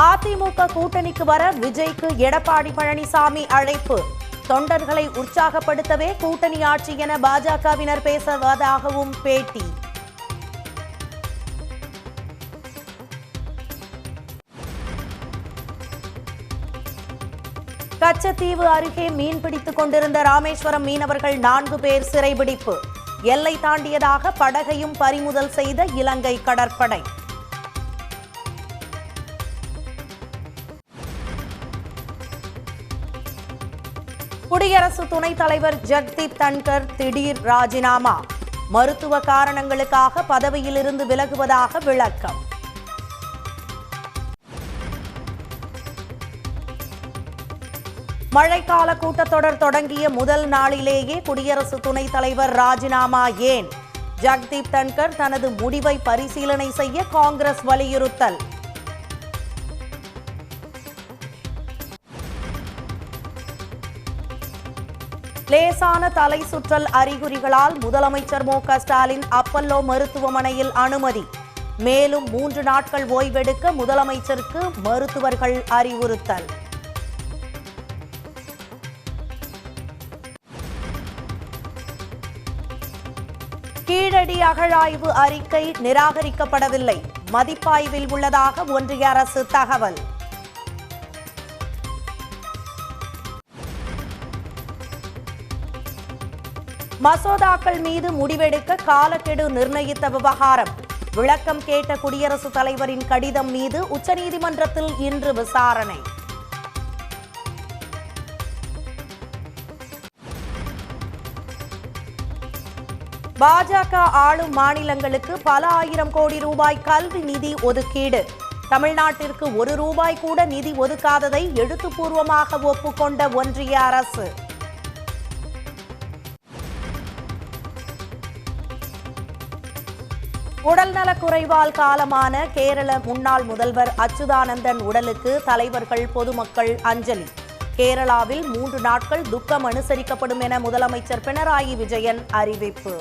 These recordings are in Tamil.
அதிமுக கூட்டணிக்கு வர விஜய்க்கு எடப்பாடி பழனிசாமி அழைப்பு. தொண்டர்களை உற்சாகப்படுத்தவே கூட்டணி ஆட்சி என பாஜகவினர் பேசுவதாகவும் பேட்டி. கச்சத்தீவு அருகே மீன்பிடித்துக் கொண்டிருந்த ராமேஸ்வரம் மீனவர்கள் 4 பேர் சிறைபிடிப்பு. எல்லை தாண்டியதாக படகையும் பறிமுதல் செய்த இலங்கை கடற்படை. குடியரசு துணைத் தலைவர் ஜெகதீப் தன்கர் திடீர் ராஜினாமா. மருத்துவ காரணங்களுக்காக பதவியிலிருந்து விலகுவதாக விளக்கம். மழைக்கால கூட்டத்தொடர் தொடங்கிய முதல் நாளிலேயே குடியரசு துணைத் தலைவர் ராஜினாமா ஏன்? ஜெகதீப் தன்கர் தனது முடிவை பரிசீலனை செய்ய காங்கிரஸ் வலியுறுத்தல். லேசான தலை சுற்றல் அறிகுறிகளால் முதலமைச்சர் மு.க. ஸ்டாலின் அப்பல்லோ மருத்துவமனையில் அனுமதி. மேலும் 3 நாட்கள் ஓய்வெடுக்க முதலமைச்சருக்கு மருத்துவர்கள் அறிவுறுத்தல். கீழடி அகழாய்வு அறிக்கை நிராகரிக்கப்படவில்லை. மதிப்பாய்வில் உள்ளதாக ஒன்றிய அரசு தகவல். மசோதாக்கள் மீது முடிவெடுக்க காலக்கெடு நிர்ணயித்த விவகாரம். விளக்கம் கேட்ட குடியரசுத் தலைவரின் கடிதம் மீது உச்சநீதிமன்றத்தில் இன்று விசாரணை. பாஜக ஆளும் மாநிலங்களுக்கு பல ஆயிரம் கோடி ரூபாய் கல்வி நிதி ஒதுக்கீடு. தமிழ்நாட்டிற்கு 1 ரூபாய் கூட நிதி ஒதுக்காததை எழுத்துப்பூர்வமாக ஒப்புக்கொண்ட ஒன்றிய அரசு. உடல்நலக்குறைவால் காலமான கேரள முன்னாள் முதல்வர் அச்சுதானந்தன் உடலுக்கு தலைவர்கள் பொதுமக்கள் அஞ்சலி. கேரளாவில் 3 நாட்கள் துக்கம் அனுசரிக்கப்படும் என முதலமைச்சர் பினராயி விஜயன் அறிவிப்பு.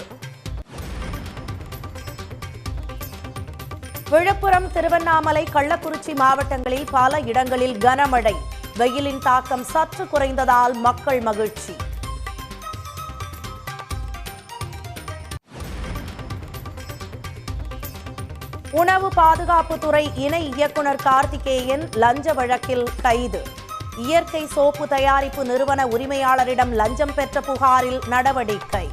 விழுப்புரம், திருவண்ணாமலை, கள்ளக்குறிச்சி மாவட்டங்களில் பல இடங்களில் கனமழை. வெயிலின் தாக்கம் சற்று குறைந்ததால் மக்கள் மகிழ்ச்சி. உணவு பாதுகாப்புத்துறை இணை இயக்குநர் கார்த்திகேயன் லஞ்ச வழக்கில் கைது. இயற்கை சோப்பு தயாரிப்பு நிறுவன உரிமையாளரிடம் லஞ்சம் பெற்ற புகாரில் நடவடிக்கை.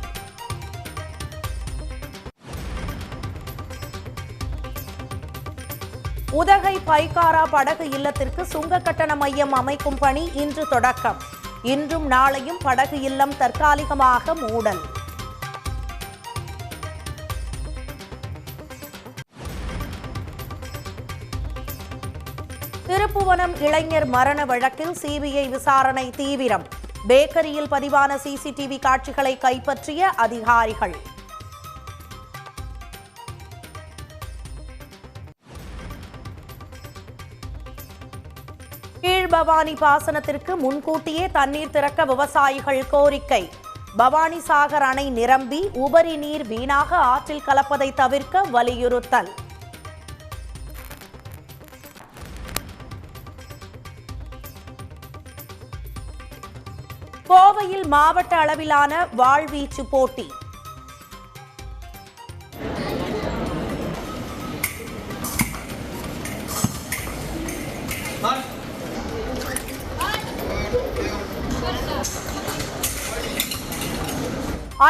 உதகை பைக்காரா படகு இல்லத்திற்கு சுங்க கட்டண மையம் அமைக்கும் பணி இன்று தொடக்கம். இன்றும் நாளையும் படகு இல்லம் தற்காலிகமாக மூடல். திருப்புவனம் இளைஞர் மரண வழக்கில் சிபிஐ விசாரணை தீவிரம். பேக்கரியில் பதிவான சிசிடிவி காட்சிகளை கைப்பற்றிய அதிகாரிகள். கீழ்பவானி பாசனத்திற்கு முன்கூட்டியே தண்ணீர் திறக்க விவசாயிகள் கோரிக்கை. பவானி சாகர் அணை நிரம்பி உபரி நீர் வீணாக ஆற்றில் கலப்பதை தவிர்க்க வலியுறுத்தல். கோவையில் மாவட்ட அளவிலான வாழ்வீச்சு போட்டி.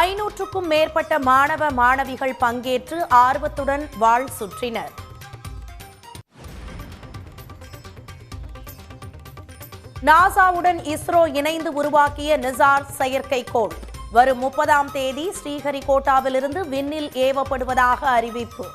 ஐநூற்றுக்கும் மேற்பட்ட மாணவ மாணவிகள் பங்கேற்று ஆர்வத்துடன் வாழ் சுற்றினர். நாசாவுடன் இஸ்ரோ இணைந்து உருவாக்கிய நிசார் செயற்கைக்கோள் வரும் 30ஆம் தேதி ஸ்ரீஹரிகோட்டாவிலிருந்து விண்ணில் ஏவப்படுவதாக அறிவிப்பு.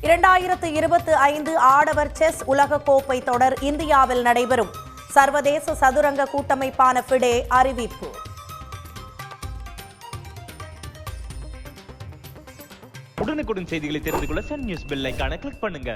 (2025) ஆடவர் செஸ் உலகக்கோப்பை தொடர் இந்தியாவில் நடைபெறும். சர்வதேச சதுரங்க கூட்டமைப்பான ஃபிடே அறிவிப்பு. உடனுக்குடன் செய்திகளை தெரிந்து கொள்ள சன் நியூஸ் பெல் ஐகானை கிளிக் பண்ணுங்க.